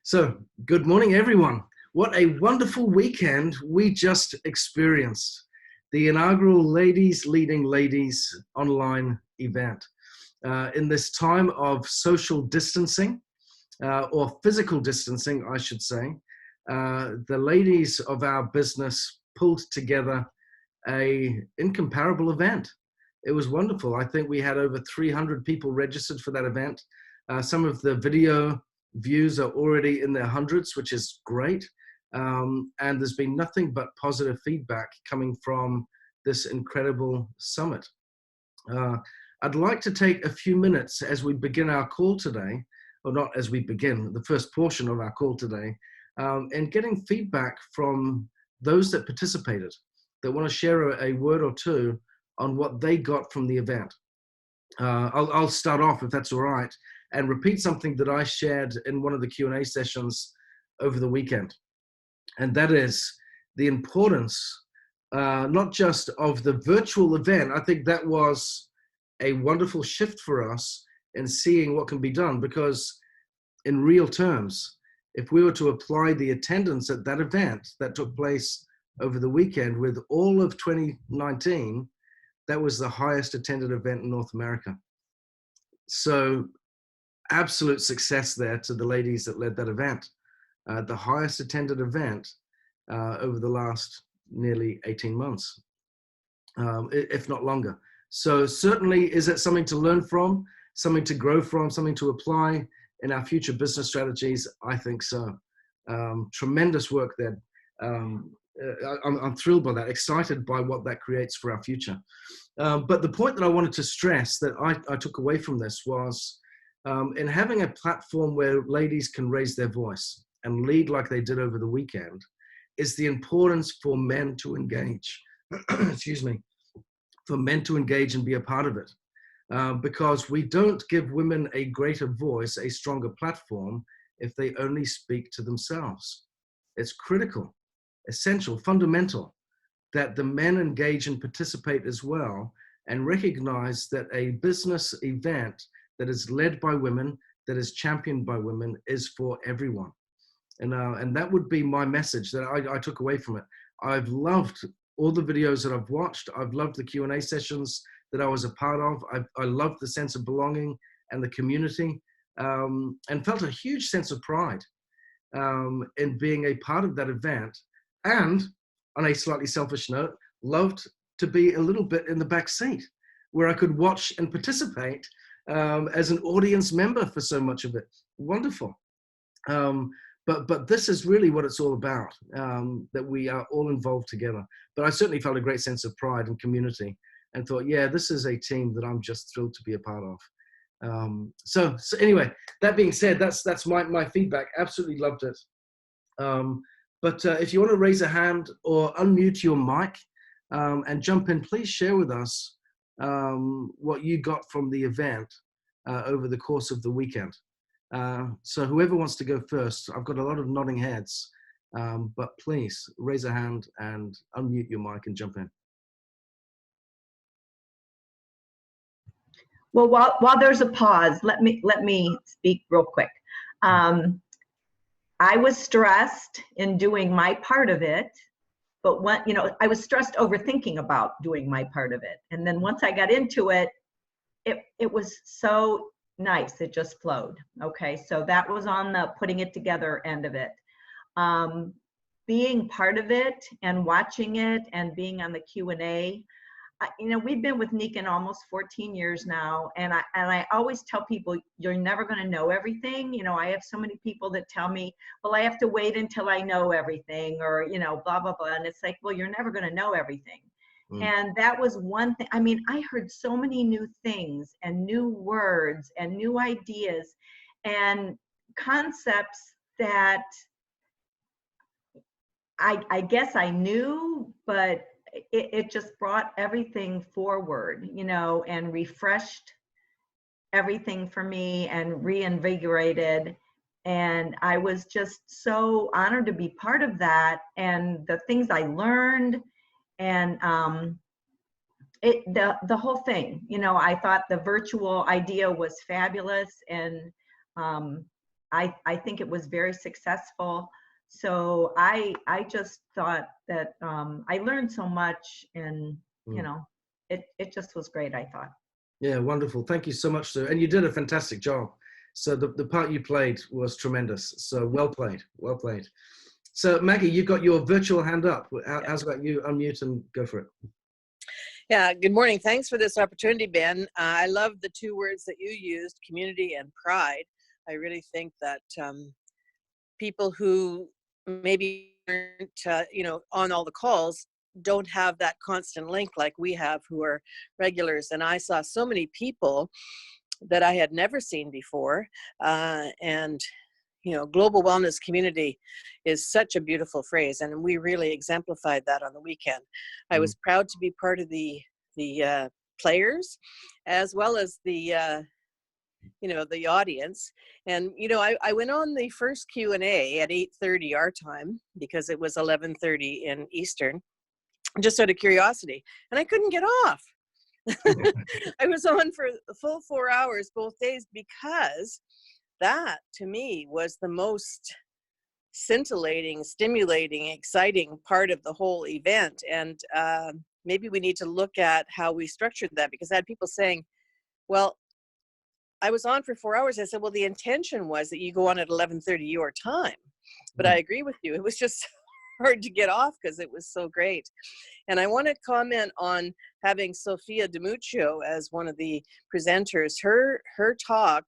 So, good morning, everyone. What a wonderful weekend we just experienced. The inaugural Ladies Leading Ladies online event. In this time of social distancing, or physical distancing, I should say, the ladies of our business pulled together a incomparable event. It was wonderful. I think we had over 300 people registered for that event. Some of the video views are already in their hundreds, which is great. And there's been nothing but positive feedback coming from this incredible summit. I'd like to take a few minutes as we begin our call today, or not as we begin, the first portion of our call today, and getting feedback from those that participated, that want to share a word or two on what they got from the event. I'll start off, if that's all right, and repeat something that I shared in one of the Q&A sessions over the weekend. And that is the importance, not just of the virtual event. I think that was a wonderful shift for us in seeing what can be done, because in real terms, if we were to apply the attendance at that event that took place over the weekend with all of 2019, that was the highest attended event in North America. So absolute success there to the ladies that led that event. The highest attended event over the last nearly 18 months, if not longer. So certainly, is it something to learn from, something to grow from, something to apply in our future business strategies? I think so. Tremendous work there. I'm thrilled by that, excited by what that creates for our future. But the point that I wanted to stress that I took away from this was in having a platform where ladies can raise their voice and lead like they did over the weekend, is the importance for men to engage. Excuse me, for men to engage and be a part of it. Because we don't give women a greater voice, a stronger platform, if they only speak to themselves. It's critical, essential, fundamental that the men engage and participate as well, and recognize that a business event that is led by women, that is championed by women, is for everyone. And that would be my message that I took away from it. I've loved all the videos that I've watched. I've loved the Q&A sessions that I was a part of. I loved the sense of belonging and the community, and felt a huge sense of pride in being a part of that event. And on a slightly selfish note, loved to be a little bit in the back seat where I could watch and participate as an audience member for so much of it. Wonderful. But this is really what it's all about, that we are all involved together. But I certainly felt a great sense of pride and community and thought, yeah, this is a team that I'm just thrilled to be a part of. So anyway, that being said, that's my feedback. Absolutely loved it. But if you want to raise a hand or unmute your mic and jump in, please share with us what you got from the event over the course of the weekend. So whoever wants to go first, I've got a lot of nodding heads, but please raise a hand and unmute your mic and jump in. Well, while there's a pause, let me speak real quick. I was stressed in doing my part of it, but I was stressed overthinking about doing my part of it. And then once I got into it, it was so nice. It just flowed. Okay. So that was on the putting it together end of it. Being part of it and watching it and being on the Q&A, we've been with Nikan almost 14 years now. And I always tell people, you're never going to know everything. I have so many people that tell me, well, I have to wait until I know everything, or, blah, blah, blah. And it's like, well, you're never going to know everything. And that was one thing. I mean, I heard so many new things and new words and new ideas and concepts that I guess I knew, but it just brought everything forward, and refreshed everything for me and reinvigorated. And I was just so honored to be part of that, and the things I learned, and the whole thing. I thought the virtual idea was fabulous, and I think it was very successful. So I just thought that I learned so much, and you know, it just was great, I thought. Yeah, wonderful. Thank you so much, Sue. And you did a fantastic job. So the part you played was tremendous. So well played, well played. So Maggie, you got your virtual hand up. How's about you unmute and go for it? Yeah, good morning. Thanks for this opportunity, Ben. I love the two words that you used, community and pride. I really think that people who maybe aren't, on all the calls don't have that constant link like we have who are regulars. And I saw so many people that I had never seen before. And global wellness community is such a beautiful phrase, and we really exemplified that on the weekend. I was proud to be part of the players, as well as the audience. And I went on the first Q&A at 8:30 our time, because it was 11:30 in Eastern, just out of curiosity, and I couldn't get off. I was on for the full 4 hours both days, because that to me was the most scintillating, stimulating, exciting part of the whole event. And maybe we need to look at how we structured that, because I had people saying, well, I was on for 4 hours. I said, well, the intention was that you go on at 11:30 your time. But I agree with you. It was just hard to get off because it was so great. And I want to comment on having Sophia DiMuccio as one of the presenters. Her talk,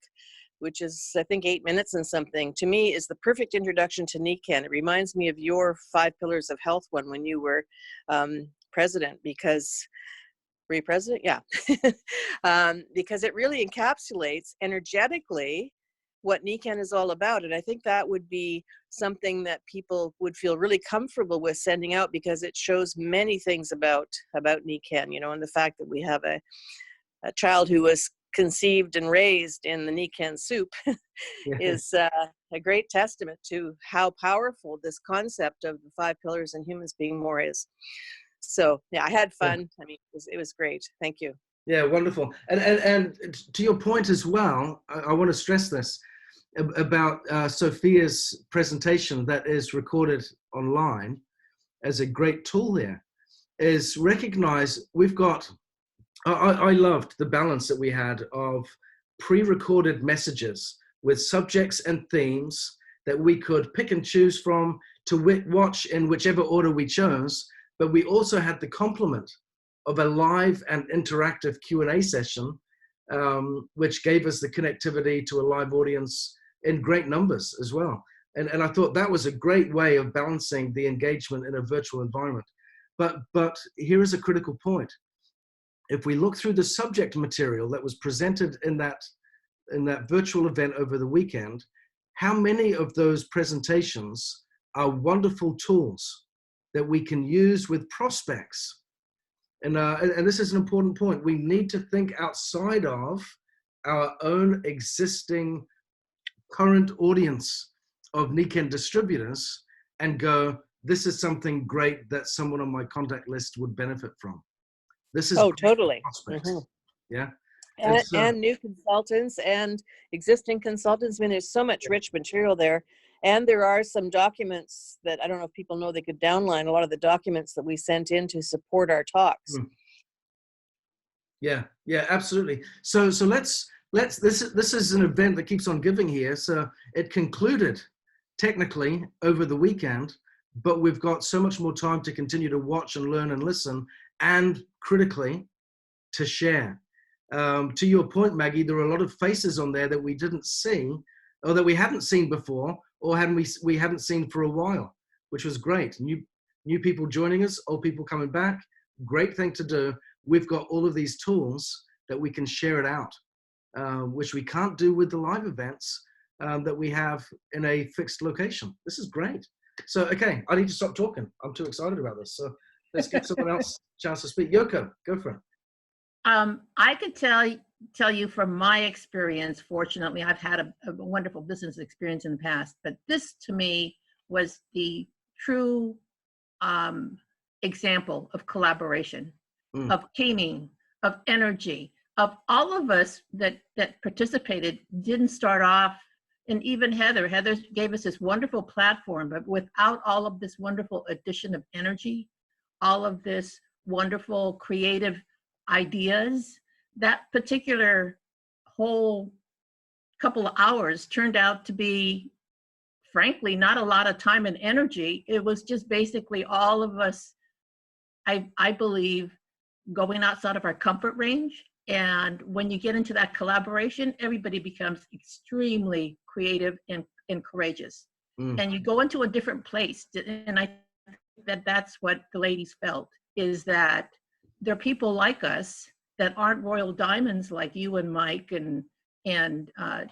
which is, I think, 8 minutes and something, to me is the perfect introduction to NECAN. It reminds me of your 5 Pillars of Health one when you were president, because, were you president? Yeah. Because it really encapsulates energetically what NECAN is all about. And I think that would be something that people would feel really comfortable with sending out, because it shows many things about NECAN, and the fact that we have a child who was conceived and raised in the NECAN soup is a great testament to how powerful this concept of the 5 pillars and humans being more is. So yeah, I had fun. I mean, it was great. Thank you. Yeah, wonderful. And to your point as well, I want to stress this about Sophia's presentation that is recorded online as a great tool here, is recognize we've got, I loved the balance that we had of pre-recorded messages with subjects and themes that we could pick and choose from to watch in whichever order we chose, but we also had the complement of a live and interactive Q&A session, which gave us the connectivity to a live audience in great numbers as well. And I thought that was a great way of balancing the engagement in a virtual environment. But here is a critical point. If we look through the subject material that was presented in that virtual event over the weekend, how many of those presentations are wonderful tools that we can use with prospects? And this is an important point. We need to think outside of our own existing current audience of NECAN distributors and go, this is something great that someone on my contact list would benefit from. This is totally. Yeah. And new consultants and existing consultants. I mean, there's so much rich material there. And there are some documents that I don't know if people know they could download, a lot of the documents that we sent in to support our talks. Yeah, absolutely. So let's this is an event that keeps on giving here. So it concluded technically over the weekend, but we've got so much more time to continue to watch and learn and listen, and critically to share. To your point, Maggie, there are a lot of faces on there that we didn't see, or that we hadn't seen before, or we haven't seen for a while, which was great. New people joining us, old people coming back. Great thing to do. We've got all of these tools that we can share it out, which we can't do with the live events that we have in a fixed location. This is great. So, okay, I need to stop talking. I'm too excited about this. So let's give someone else a chance to speak. Yoko, go for it. I could tell you from my experience, fortunately, I've had a wonderful business experience in the past, but this to me was the true example of collaboration, of teaming, of energy, of all of us that participated didn't start off and even Heather gave us this wonderful platform, but without all of this wonderful addition of energy, all of this wonderful creative ideas, that particular whole couple of hours turned out to be, frankly, not a lot of time and energy. It was just basically all of us, I believe, going outside of our comfort range. And when you get into that collaboration, everybody becomes extremely creative and courageous. And you go into a different place. And I think that's what the ladies felt, is that there are people like us that aren't royal diamonds like you and Mike and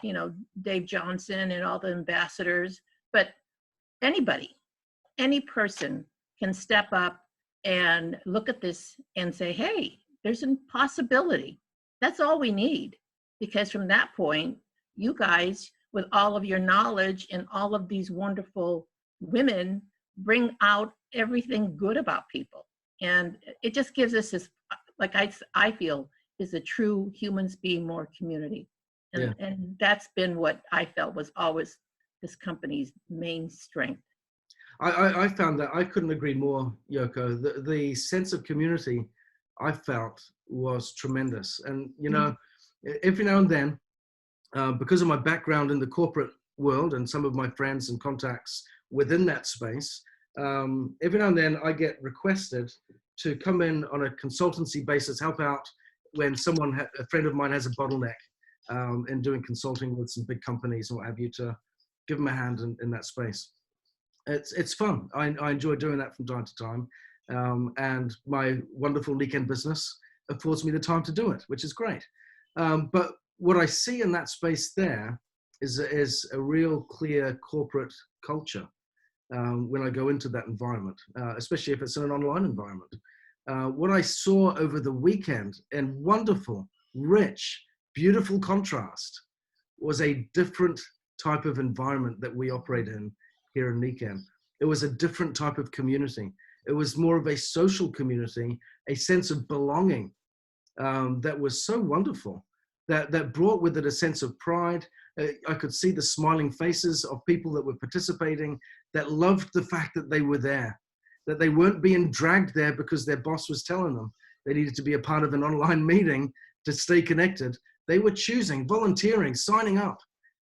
you know, Dave Johnson and all the ambassadors, but anybody, any person can step up and look at this and say, hey, there's a possibility. That's all we need. Because from that point, you guys, with all of your knowledge and all of these wonderful women, bring out everything good about people. And it just gives us this, like I feel, is a true humans being more community. And that's been what I felt was always this company's main strength. I found that I couldn't agree more, Yoko. The sense of community I felt was tremendous. And, you know, every now and then, because of my background in the corporate world and some of my friends and contacts within that space, every now and then I get requested to come in on a consultancy basis, help out when a friend of mine has a bottleneck in doing consulting with some big companies and what have you, to give them a hand in that space. It's fun. I enjoy doing that from time to time. And my wonderful weekend business affords me the time to do it, which is great. But what I see in that space there is a real clear corporate culture when I go into that environment, especially if it's in an online environment. What I saw over the weekend in wonderful, rich, beautiful contrast was a different type of environment that we operate in here in NECAN. It was a different type of community. It was more of a social community, a sense of belonging that was so wonderful, that brought with it a sense of pride. I could see the smiling faces of people that were participating, that loved the fact that they were there, that they weren't being dragged there because their boss was telling them they needed to be a part of an online meeting to stay connected. They were choosing, volunteering, signing up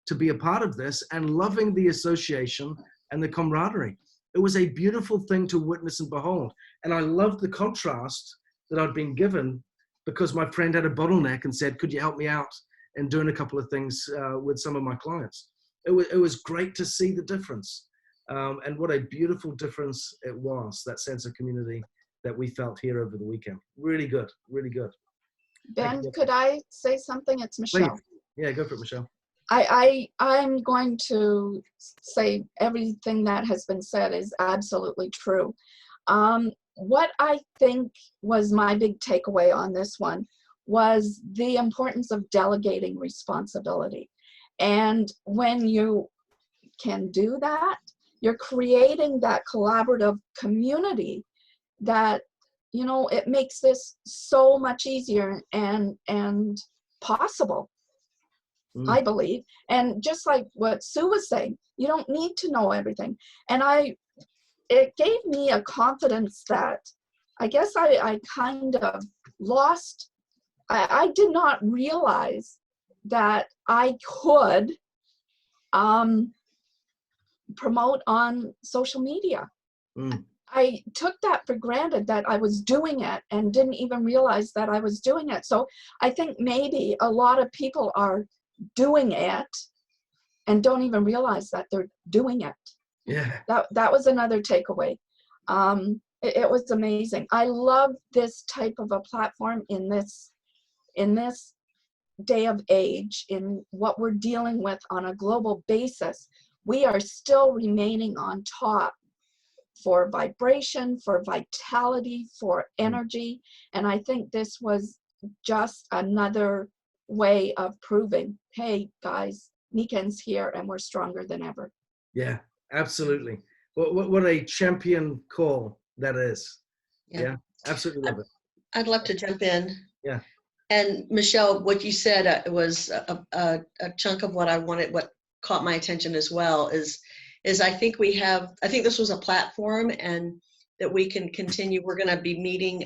to be a part of this and loving the association and the camaraderie. It was a beautiful thing to witness and behold. And I loved the contrast that I'd been given because my friend had a bottleneck and said, could you help me out in doing a couple of things with some of my clients? It was great to see the difference. And what a beautiful difference it was, that sense of community that we felt here over the weekend. Really good, really good. Ben, could I say something? It's Michelle. Please. Yeah, go for it, Michelle. I'm going to say everything that has been said is absolutely true. What I think was my big takeaway on this one was the importance of delegating responsibility. And when you can do that, you're creating that collaborative community that, you know, it makes this so much easier and possible. I believe. And just like what Sue was saying, you don't need to know everything. And it gave me a confidence that I guess I kind of lost. I did not realize that I could promote on social media. I took that for granted that I was doing it and didn't even realize that I was doing it. So I think maybe a lot of people are doing it and don't even realize that they're doing it. Yeah. That was another takeaway. It was amazing. I love this type of a platform in this day of age, in what we're dealing with on a global basis. We are still remaining on top for vibration, for vitality, for energy. And I think this was just another way of proving, hey guys, NECAN's here and we're stronger than ever. Yeah, absolutely. What a champion call that is. Yeah, absolutely love it. I'd love to jump in. Yeah. And Michelle, what you said was a chunk of what I wanted, what caught my attention as well is I think this was a platform, and that we can continue. We're going to be meeting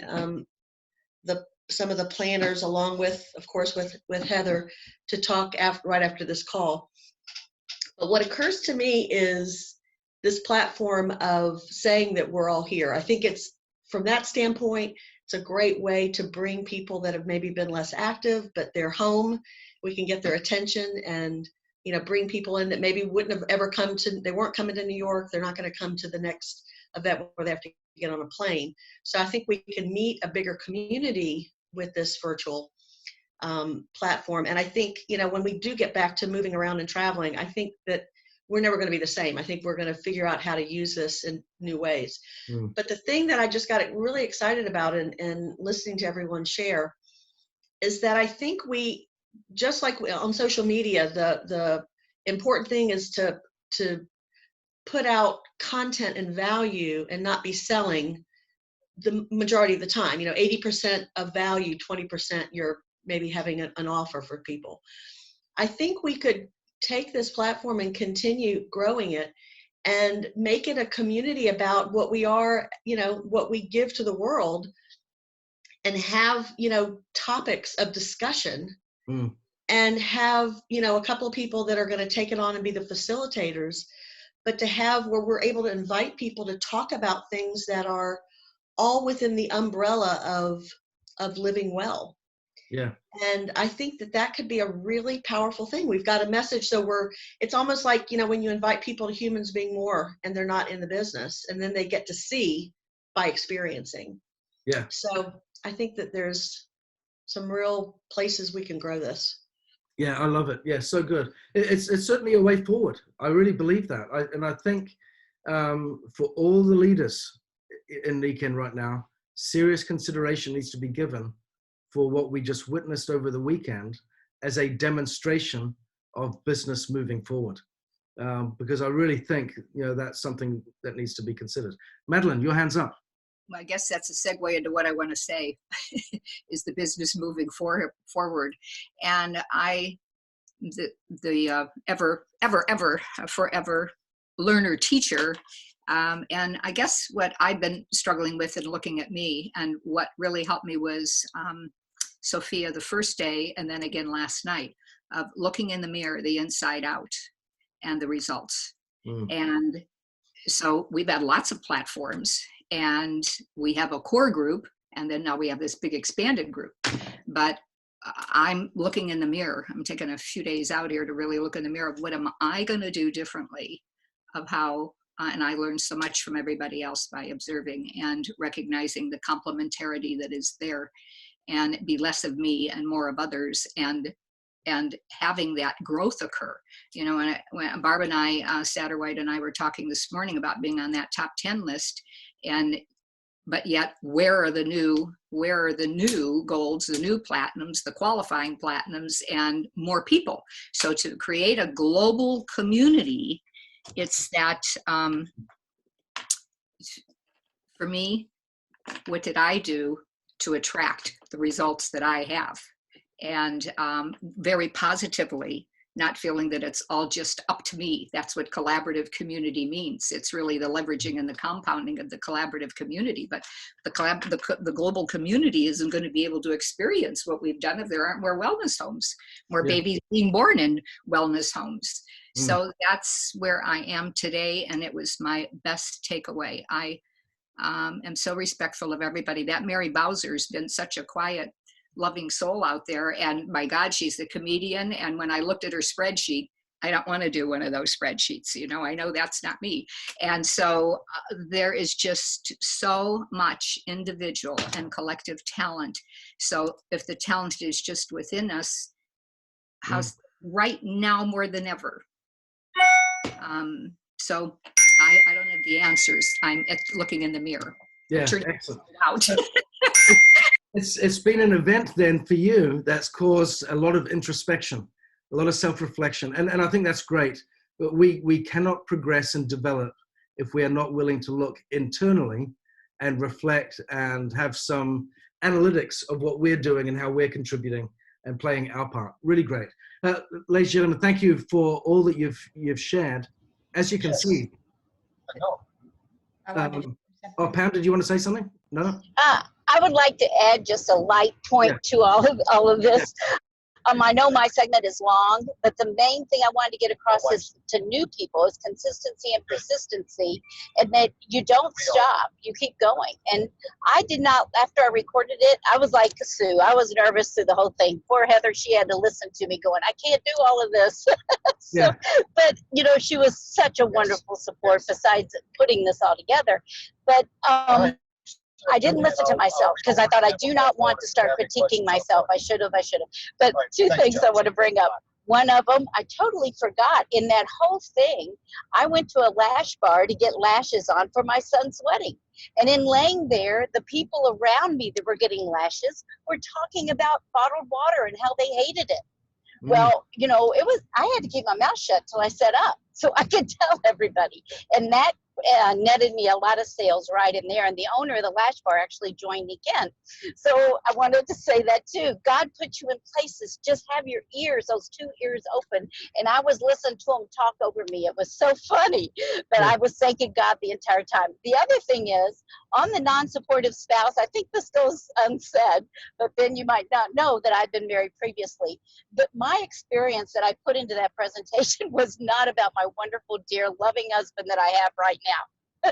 some of the planners, along with, of course, with Heather, to talk right after this call. But what occurs to me is this platform of saying that we're all here. I think it's, from that standpoint, it's a great way to bring people that have maybe been less active, but they're home. We can get their attention and, bring people in that maybe wouldn't have ever they weren't coming to New York. They're not going to come to the next event where they have to get on a plane. So I think we can meet a bigger community with this virtual platform. And I think, when we do get back to moving around and traveling, I think that we're never going to be the same. I think we're going to figure out how to use this in new ways. But the thing that I just got really excited about and listening to everyone share is that I think we, just like on social media, the important thing is to put out content and value and not be selling the majority of the time. 80% of value, 20% you're maybe having an offer for people. I think we could take this platform and continue growing it and make it a community about what we are, what we give to the world, and have, topics of discussion and have, a couple of people that are going to take it on and be the facilitators, but to have where we're able to invite people to talk about things that are all within the umbrella of living well. Yeah. And I think that could be a really powerful thing. We've got a message. So it's almost like, when you invite people to Humans Being More and they're not in the business, and then they get to see by experiencing. Yeah. So I think that there's some real places we can grow this. Yeah, I love it. Yeah, so good. It's certainly a way forward. I really believe that. I think for all the leaders in NECAN right now, serious consideration needs to be given for what we just witnessed over the weekend as a demonstration of business moving forward. Because I really think, that's something that needs to be considered. Madeline, your hand's up. Well, I guess that's a segue into what I want to say, is the business moving forward. And the forever learner teacher. And I guess what I've been struggling with and looking at me, and what really helped me was Sophia the first day, and then again last night, of looking in the mirror, the inside out, and the results. And so we've had lots of platforms, and we have a core group, and then now we have this big expanded group. But I'm looking in the mirror. I'm taking a few days out here to really look in the mirror of what am I going to do differently, of how, and I learned so much from everybody else by observing and recognizing the complementarity that is there, and be less of me and more of others, and having that growth occur. When Barb and I, Satterwhite and I were talking this morning about being on that top 10 list, but yet where are the new golds, the new platinums, the qualifying platinums, and more people? So to create a global community, it's that, for me, what did I do to attract the results that I have? And very positively, not feeling that it's all just up to me. That's what collaborative community means. It's really the leveraging and the compounding of the collaborative community. But the global community isn't going to be able to experience what we've done if there aren't more wellness homes, more babies being born in wellness homes. So that's where I am today, and it was my best takeaway. I am so respectful of everybody. That Mary Bowser's been such a quiet, loving soul out there, and my God, she's the comedian. And when I looked at her spreadsheet, I don't want to do one of those spreadsheets. I know that's not me. And so there is just so much individual and collective talent. So if the talent is just within us, how's right now more than ever? So I don't have the answers. I'm looking in the mirror. Yeah, excellent. It's been an event then for you that's caused a lot of introspection, a lot of self-reflection, and I think that's great. But we cannot progress and develop if we are not willing to look internally and reflect and have some analytics of what we're doing and how we're contributing and playing our part. Really great. Ladies and gentlemen, thank you for all that you've shared. As you can see, I know. oh, Pam, did you want to say something? No? I would like to add just a light point to all of this. I know my segment is long, but the main thing I wanted to get across is to new people is consistency and persistency, and that you don't stop, you keep going. And I did not, after I recorded it, I was like Sue, I was nervous through the whole thing. Poor Heather, she had to listen to me going, I can't do all of this. But you know, she was such a wonderful support besides putting this all together. But I didn't listen to myself because I thought I do not want to start critiquing myself. I should have. But two things I want to bring up. One of them, I totally forgot. In that whole thing, I went to a lash bar to get lashes on for my son's wedding. And in laying there, the people around me that were getting lashes were talking about bottled water and how they hated it. Well, you know, I had to keep my mouth shut till I set up so I could tell everybody. And that netted me a lot of sales right in there. And the owner of the lash bar actually joined again. So I wanted to say that too. God put you in places. Just have your ears, those two ears open. And I was listening to him talk over me. It was so funny, but I was thanking God the entire time. The other thing is, on the non-supportive spouse, I think this goes unsaid, but then you might not know that I've been married previously. But my experience that I put into that presentation was not about my wonderful, dear, loving husband that I have right now.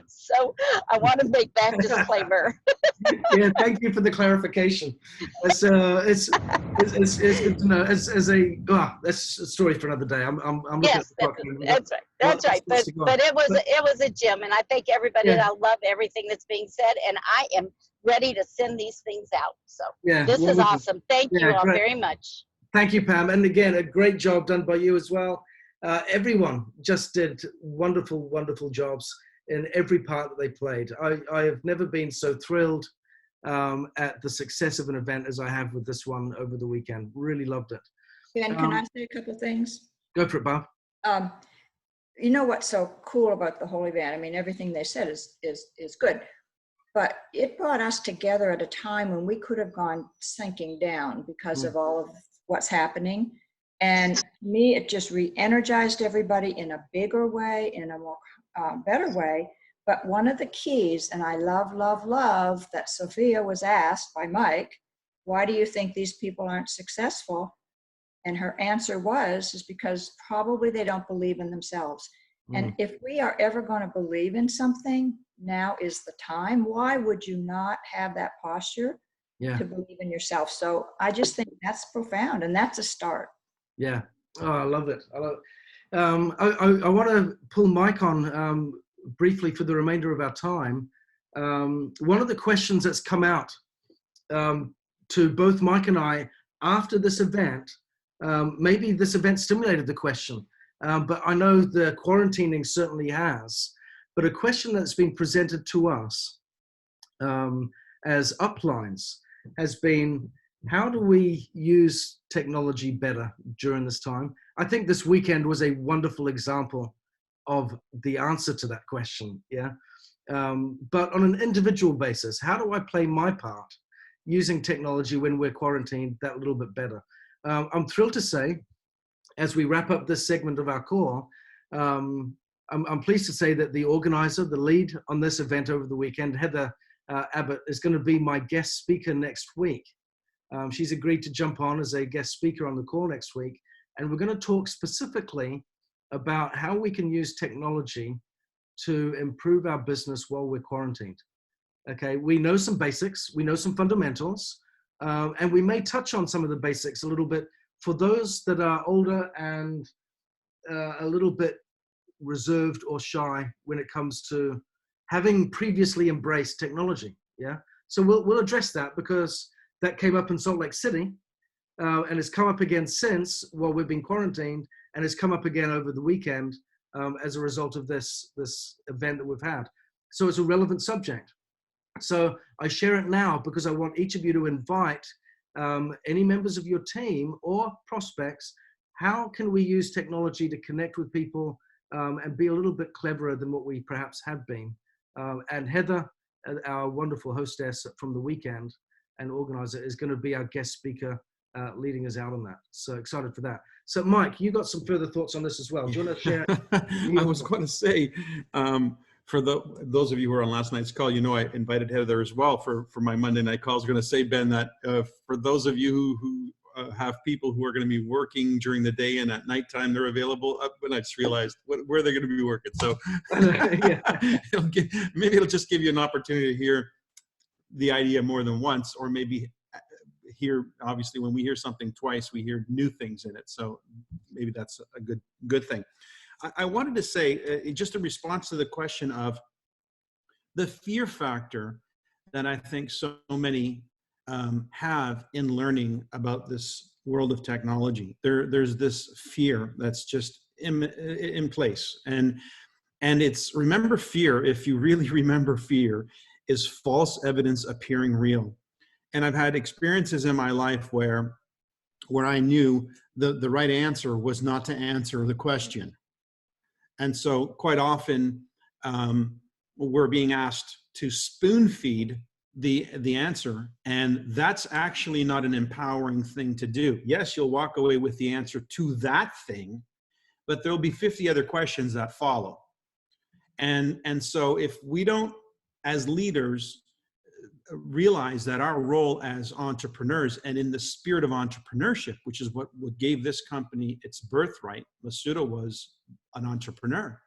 So I want to make that disclaimer. Yeah, thank you for the clarification. It's good to know. That's a story for another day. I'm looking yes, at the clock. that's right. But it was a gem, and I thank everybody. And I love everything that's being said, and I am ready to send these things out. So this is awesome. Thank you all very much. Thank you, Pam. And again, a great job done by you as well. Everyone just did wonderful, wonderful jobs in every part that they played. I have never been so thrilled at the success of an event as I have with this one over the weekend. Really loved it. Ben, can I say a couple things? Go for it, Bob. You know what's so cool about the whole event? I mean, everything they said is good, but it brought us together at a time when we could have gone sinking down because of all of what's happening. And to me, it just re-energized everybody in a bigger way, in a more better way. But one of the keys, and I love that Sophia was asked by Mike, why do you think these people aren't successful? And her answer is because probably they don't believe in themselves. And if we are ever going to believe in something, now is the time. Why would you not have that posture to believe in yourself? So I just think that's profound, and that's a start. Yeah. Oh, I love it. I want to pull Mike on briefly for the remainder of our time. One of the questions that's come out to both Mike and I after this event, maybe this event stimulated the question, but I know the quarantining certainly has. But a question that's been presented to us as uplines has been, how do we use technology better during this time? I think this weekend was a wonderful example of the answer to that question, but on an individual basis, how do I play my part using technology when we're quarantined that little bit better? I'm thrilled to say, as we wrap up this segment of our call, I'm pleased to say that the organizer, the lead on this event over the weekend, Heather Abbott, is going to be my guest speaker next week. She's agreed to jump on as a guest speaker on the call next week. And we're going to talk specifically about how we can use technology to improve our business while we're quarantined. Okay, we know some basics, we know some fundamentals, and we may touch on some of the basics a little bit for those that are older and a little bit reserved or shy when it comes to having previously embraced technology. So we'll address that, because that came up in Salt Lake City, and it's come up again since while we've been quarantined, and it's come up again over the weekend as a result of this event that we've had. So it's a relevant subject. So I share it now because I want each of you to invite any members of your team or prospects. How can we use technology to connect with people and be a little bit cleverer than what we perhaps have been? And Heather, our wonderful hostess from the weekend and organizer, is going to be our guest speaker leading us out on that. So excited for that. So Mike, you got some further thoughts on this as well. Do you want to share? I was going to say, for those of you who were on last night's call, you know, I invited Heather as well for my Monday night call. I was going to say, Ben, that for those of you who have people who are going to be working during the day and at nighttime they're available, but I just realized where they're going to be working. So maybe it'll just give you an opportunity to hear the idea more than once, or maybe hear, obviously when we hear something twice, we hear new things in it. So maybe that's a good thing. I wanted to say, just a response to the question of the fear factor that I think so many have in learning about this world of technology. There's this fear that's just in place. And it's, remember, fear, if you really remember fear, is false evidence appearing real. And I've had experiences in my life where I knew the right answer was not to answer the question. And so quite often we're being asked to spoon feed the answer, and that's actually not an empowering thing to do. Yes, you'll walk away with the answer to that thing, but there'll be 50 other questions that follow. And so if we don't, as leaders, realize that our role as entrepreneurs, and in the spirit of entrepreneurship, which is what gave this company its birthright, Masuda was an entrepreneur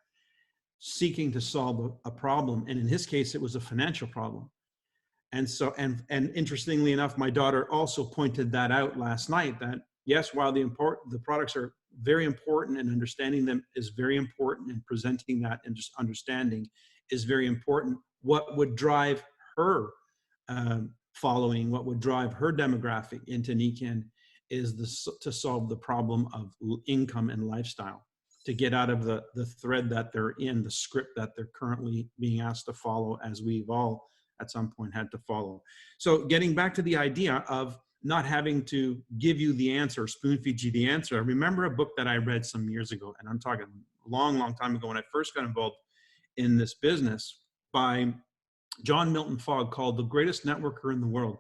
seeking to solve a problem. And in his case, it was a financial problem. And so, and interestingly enough, my daughter also pointed that out last night, that yes, while the products are very important and understanding them is very important, and presenting that and just understanding is very important, what would drive her following, what would drive her demographic into NECAN is to solve the problem of income and lifestyle, to get out of the thread that they're in, the script that they're currently being asked to follow, as we've all at some point had to follow. So getting back to the idea of not having to give you the answer, spoon feed you the answer. I remember a book that I read some years ago, and I'm talking a long, long time ago when I first got involved in this business, by John Milton Fogg, called The Greatest Networker in the World.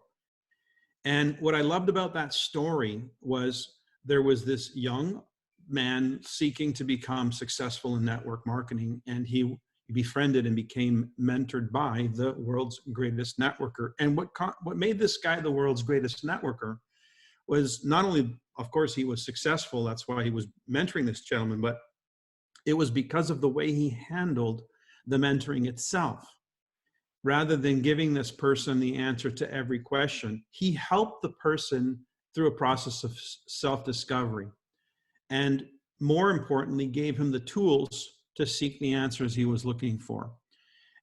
And what I loved about that story was there was this young man seeking to become successful in network marketing, and he befriended and became mentored by the world's greatest networker. And what made this guy the world's greatest networker was not only, of course, he was successful, that's why he was mentoring this gentleman, but it was because of the way he handled the mentoring itself. Rather than giving this person the answer to every question, he helped the person through a process of self-discovery, and more importantly, gave him the tools to seek the answers he was looking for.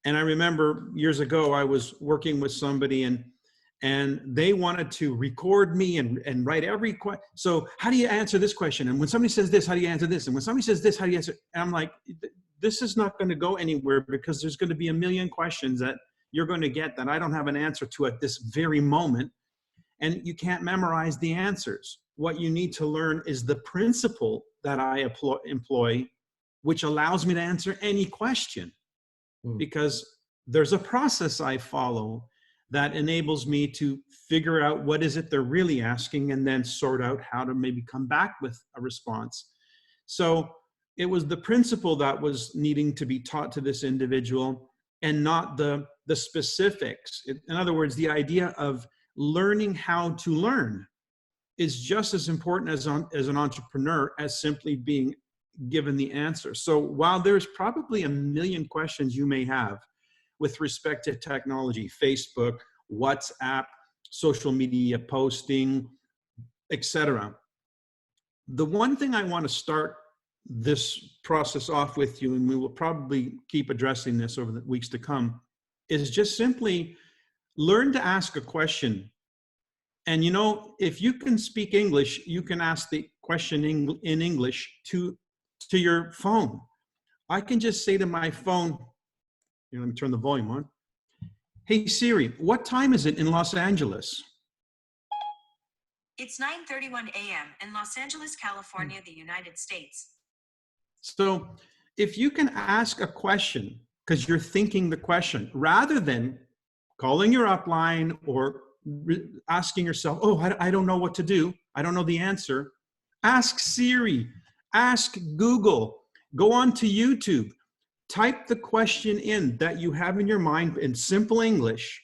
And I remember years ago, I was working with somebody, and they wanted to record me and write every question. So how do you answer this question? And when somebody says this, how do you answer this? And when somebody says this, how do you answer? And I'm like, this is not going to go anywhere, because there's going to be a million questions that you're going to get that I don't have an answer to at this very moment. And you can't memorize the answers. What you need to learn is the principle that I employ, which allows me to answer any question, because there's a process I follow that enables me to figure out what is it they're really asking, and then sort out how to maybe come back with a response. So it was the principle that was needing to be taught to this individual, and not the specifics. In other words, the idea of learning how to learn is just as important as an entrepreneur as simply being given the answer. So while there's probably a million questions you may have with respect to technology, Facebook, WhatsApp, social media posting, etc., the one thing I want to start this process off with you, and we will probably keep addressing this over the weeks to come, is just simply learn to ask a question. And you know, if you can speak English, you can ask the question in English to your phone. I can just say to my phone, let me turn the volume on. Hey Siri, what time is it in Los Angeles? It's 9:31 a.m. in Los Angeles, California, the United States. So if you can ask a question because you're thinking the question, rather than calling your upline or asking yourself, oh, I don't know what to do. I don't know the answer. Ask Siri, ask Google, go on to YouTube, type the question in that you have in your mind in simple English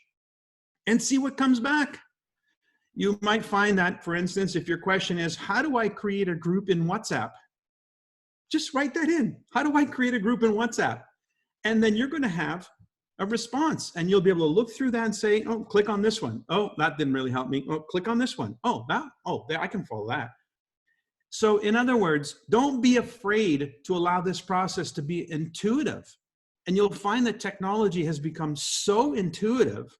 and see what comes back. You might find that, for instance, if your question is, how do I create a group in WhatsApp? Just write that in. How do I create a group in WhatsApp? And then you're going to have a response, and you'll be able to look through that and say, oh, click on this one. Oh, that didn't really help me. Oh, click on this one. Oh, that, oh, I can follow that. So in other words, don't be afraid to allow this process to be intuitive. And you'll find that technology has become so intuitive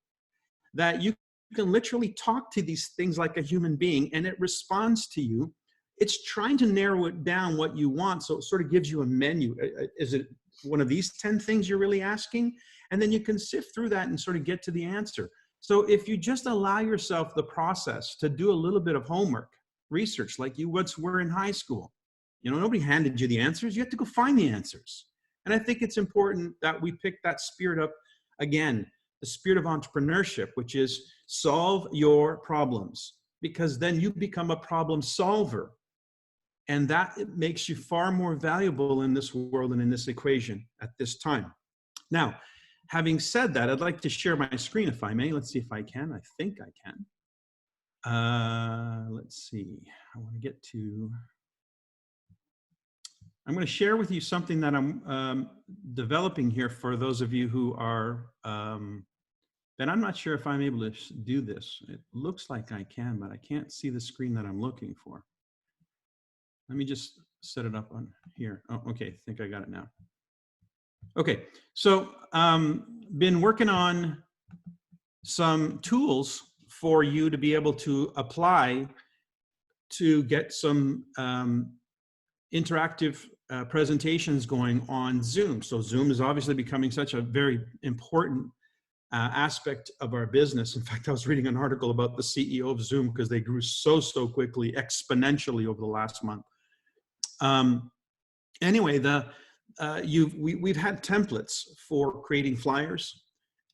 that you can literally talk to these things like a human being and it responds to you. It's trying to narrow it down what you want. So it sort of gives you a menu. Is it one of these 10 things you're really asking? And then you can sift through that and sort of get to the answer. So if you just allow yourself the process to do a little bit of homework, research, like you once were in high school, you know, nobody handed you the answers. You have to go find the answers. And I think it's important that we pick that spirit up again, the spirit of entrepreneurship, which is solve your problems, because then you become a problem solver. And that makes you far more valuable in this world and in this equation at this time. Now, having said that, I'd like to share my screen if I may. Let's see if I can. I think I can. Let's see. I want to get to, I'm going to share with you something that I'm developing here for those of you who are, and I'm not sure if I'm able to do this. It looks like I can, but I can't see the screen that I'm looking for. Let me just set it up on here. Oh, okay, I think I got it now. Okay, so been working on some tools for you to be able to apply to get some interactive presentations going on Zoom. So Zoom is obviously becoming such a very important aspect of our business. In fact, I was reading an article about the CEO of Zoom because they grew so quickly, exponentially over the last month. Anyway, we've had templates for creating flyers,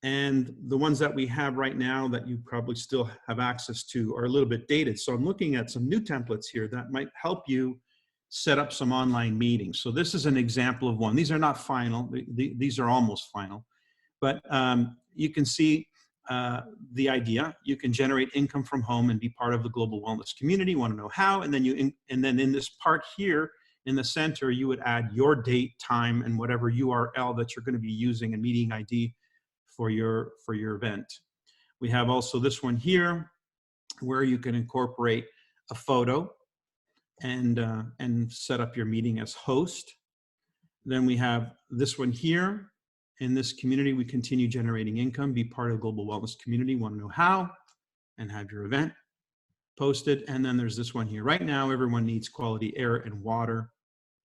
and the ones that we have right now that you probably still have access to are a little bit dated. So I'm looking at some new templates here that might help you set up some online meetings. So this is an example of one. These are not final. These are almost final. But you can see the idea. You can generate income from home and be part of the global wellness community. You want to know how? And then then in this part here in the center, you would add your date, time, and whatever URL that you're going to be using, and meeting ID for your event. We have also this one here where you can incorporate a photo and set up your meeting as host. Then we have this one here. In this community, we continue generating income, be part of the global wellness community, want to know how, and have your event posted. And then there's this one here. Right now, everyone needs quality air and water.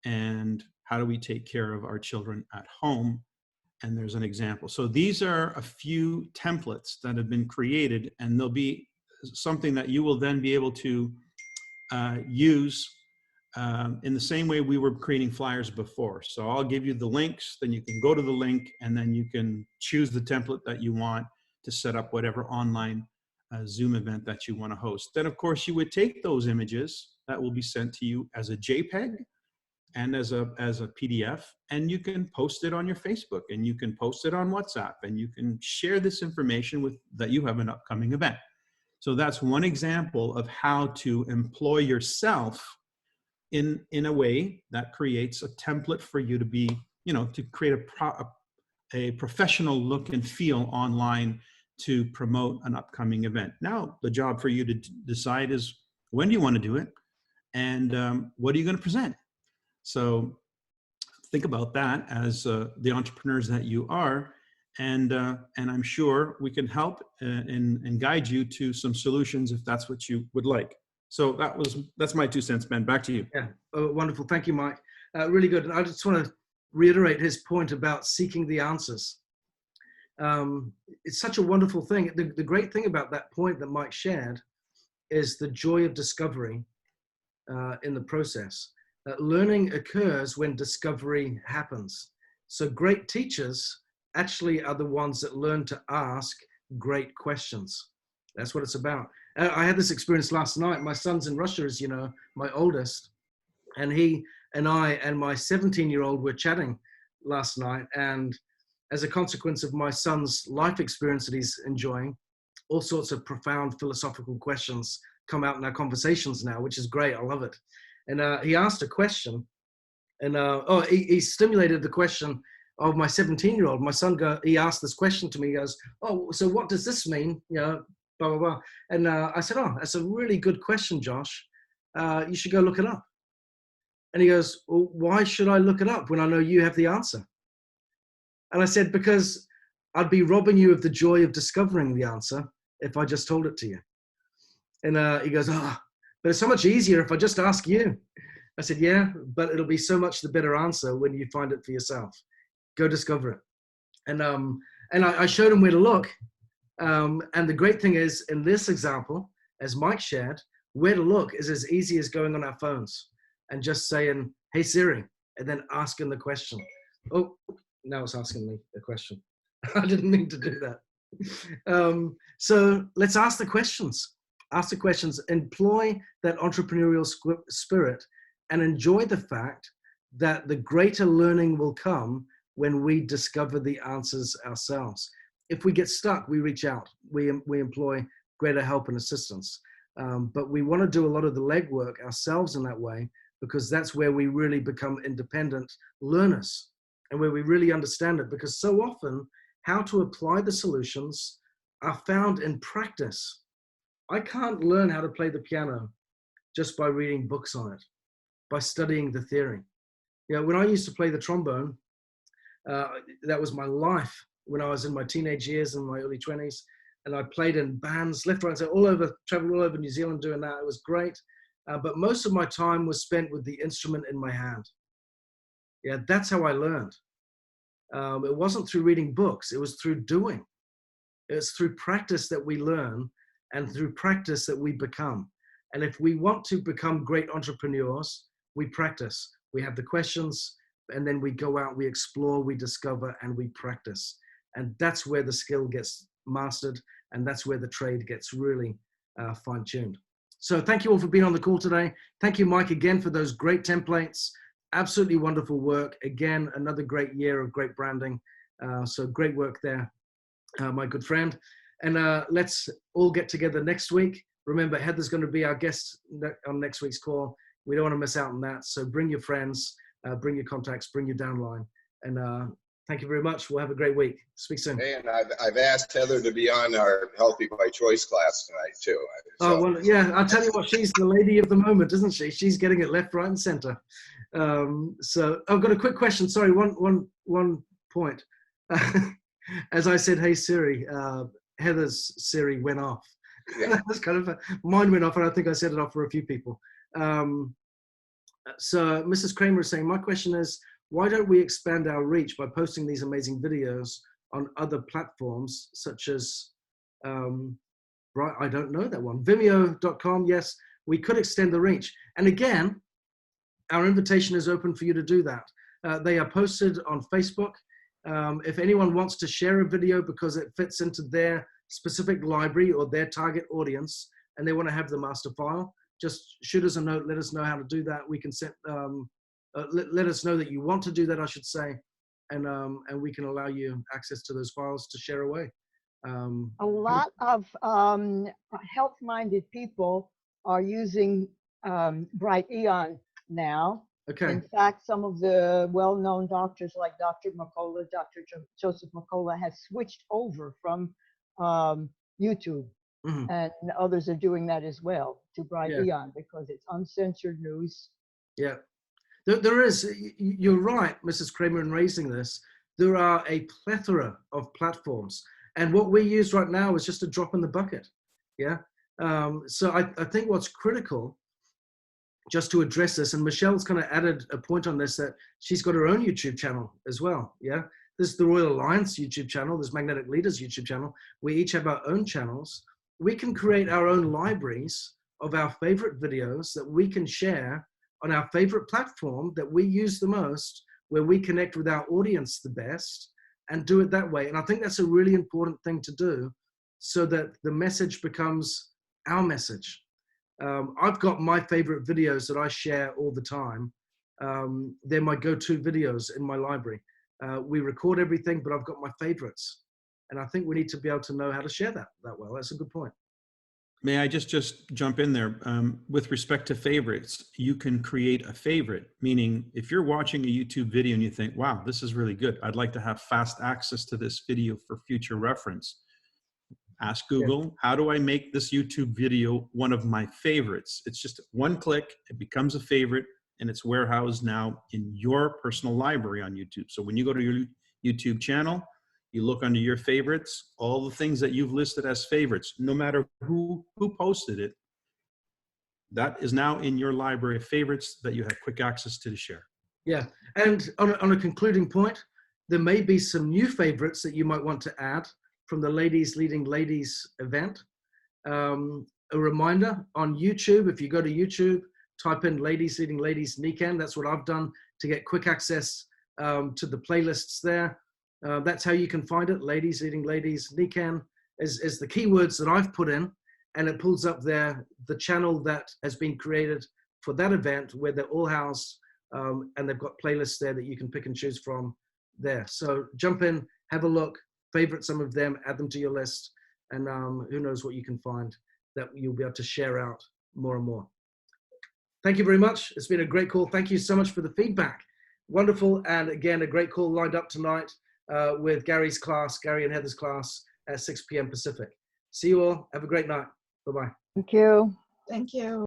And how do we take care of our children at home? And there's an example. So these are a few templates that have been created, and they'll be something that you will then be able to use in the same way we were creating flyers before. So I'll give you the links, then you can go to the link, and then you can choose the template that you want to set up whatever online Zoom event that you want to host. Then, of course, you would take those images that will be sent to you as a JPEG and as a PDF, and you can post it on your Facebook, and you can post it on WhatsApp, and you can share this information that you have an upcoming event. So that's one example of how to employ yourself in a way that creates a template for you to be, to create a professional look and feel online to promote an upcoming event. Now, the job for you to decide is, when do you want to do it? And what are you going to present? So think about that as the entrepreneurs that you are. And I'm sure we can help and guide you to some solutions if that's what you would like. So that's my 2 cents, Ben. Back to you. Yeah, wonderful. Thank you, Mike. Really good. And I just want to reiterate his point about seeking the answers. It's such a wonderful thing. The great thing about that point that Mike shared is the joy of discovery in the process. Learning occurs when discovery happens. So great teachers actually are the ones that learn to ask great questions. That's what it's about. I had this experience last night. My son's in Russia, as you know, my oldest, and he and I and my 17-year-old were chatting last night. And as a consequence of my son's life experience that he's enjoying, all sorts of profound philosophical questions come out in our conversations now, which is great. I love it. And he asked a question, and he stimulated the question of my 17-year-old. My son, he asked this question to me. He goes, "Oh, so what does this mean? You know, blah, blah, blah." And I said, "Oh, that's a really good question, Josh. You should go look it up." And he goes, "Well, why should I look it up when I know you have the answer?" And I said, "Because I'd be robbing you of the joy of discovering the answer if I just told it to you." And he goes, "Oh, but it's so much easier if I just ask you." I said, "Yeah, but it'll be so much the better answer when you find it for yourself. Go discover it." And I showed him where to look. And the great thing is, in this example, as Mike shared, where to look is as easy as going on our phones and just saying, "Hey Siri," and then asking the question. Oh, now it's asking me a question. I didn't mean to do that. So let's ask the questions. Ask the questions, employ that entrepreneurial spirit, and enjoy the fact that the greater learning will come when we discover the answers ourselves. If we get stuck, we reach out. We employ greater help and assistance. But we want to do a lot of the legwork ourselves in that way, because that's where we really become independent learners and where we really understand it. Because so often, how to apply the solutions are found in practice. I can't learn how to play the piano just by reading books on it, by studying the theory. You know, when I used to play the trombone, that was my life when I was in my teenage years and my early 20s. And I played in bands, left, right, all over, traveled all over New Zealand doing that. It was great. But most of my time was spent with the instrument in my hand. Yeah, that's how I learned. It wasn't through reading books. It was through doing. It's through practice that we learn, and through practice that we become. And if we want to become great entrepreneurs, we practice. We have the questions, and then we go out, we explore, we discover, and we practice. And that's where the skill gets mastered, and that's where the trade gets really fine-tuned. So thank you all for being on the call today. Thank you, Mike, again for those great templates. Absolutely wonderful work. Again, another great year of great branding. So great work there, my good friend. And let's all get together next week. Remember, Heather's going to be our guest on next week's call. We don't want to miss out on that. So bring your friends, bring your contacts, bring your downline. And thank you very much. We'll have a great week. Speak soon. Hey, and I've asked Heather to be on our Healthy by Choice class tonight, too. So. Oh, well, yeah, I'll tell you what, she's the lady of the moment, isn't she? She's getting it left, right, and center. So I've got a quick question. Sorry, one point. As I said, "Hey, Siri," Heather's Siri went off. Yeah. That's kind of mine went off, and I think I set it off for a few people. So Mrs. Kramer is saying, "My question is, why don't we expand our reach by posting these amazing videos on other platforms such as, right, I don't know that one, Vimeo.com. Yes, we could extend the reach. And again, our invitation is open for you to do that. They are posted on Facebook. If anyone wants to share a video because it fits into their specific library or their target audience, and they want to have the master file, just shoot us a note, let us know how to do that. We can set, let us know that you want to do that, I should say, and we can allow you access to those files to share away. A lot of health-minded people are using Bright Eon now. Okay. In fact, some of the well-known doctors like Dr. McCullough, Dr. Joseph McCullough, have switched over from YouTube. Mm-hmm. And others are doing that as well to Bright Eon because it's uncensored news. Yeah, there is, you're right, Mrs. Kramer, in raising this. There are a plethora of platforms. And what we use right now is just a drop in the bucket. Yeah. So I think what's critical, just to address this, and Michelle's kind of added a point on this, that she's got her own YouTube channel as well. Yeah. There's the Royal Alliance YouTube channel. There's Magnetic Leaders YouTube channel. We each have our own channels. We can create our own libraries of our favorite videos that we can share on our favorite platform that we use the most, where we connect with our audience the best, and do it that way. And I think that's a really important thing to do, so that the message becomes our message. I've got my favorite videos that I share all the time. They're my go-to videos in my library. We record everything, but I've got my favorites. And I think we need to be able to know how to share that well. That's a good point. May I just jump in there? With respect to favorites, you can create a favorite, meaning if you're watching a YouTube video and you think, wow, this is really good, I'd like to have fast access to this video for future reference. Ask Google, how do I make this YouTube video one of my favorites? It's just one click, it becomes a favorite, and it's warehoused now in your personal library on YouTube. So when you go to your YouTube channel, you look under your favorites, all the things that you've listed as favorites, no matter who posted it, that is now in your library of favorites that you have quick access to share. Yeah, and on a concluding point, there may be some new favorites that you might want to add from the Ladies Leading Ladies event. A reminder on YouTube, if you go to YouTube, type in Ladies Leading Ladies NECAN. That's what I've done to get quick access to the playlists there. That's how you can find it. Ladies Leading Ladies NECAN is the keywords that I've put in, and it pulls up there the channel that has been created for that event where they're all housed, and they've got playlists there that you can pick and choose from there. So jump in, have a look, favorite some of them, add them to your list, and who knows what you can find that you'll be able to share out more and more. Thank you very much. It's been a great call. Thank you so much for the feedback. Wonderful. And again, a great call lined up tonight with Gary's class, Gary and Heather's class at 6 p.m. Pacific. See you all. Have a great night. Bye-bye. Thank you. Thank you.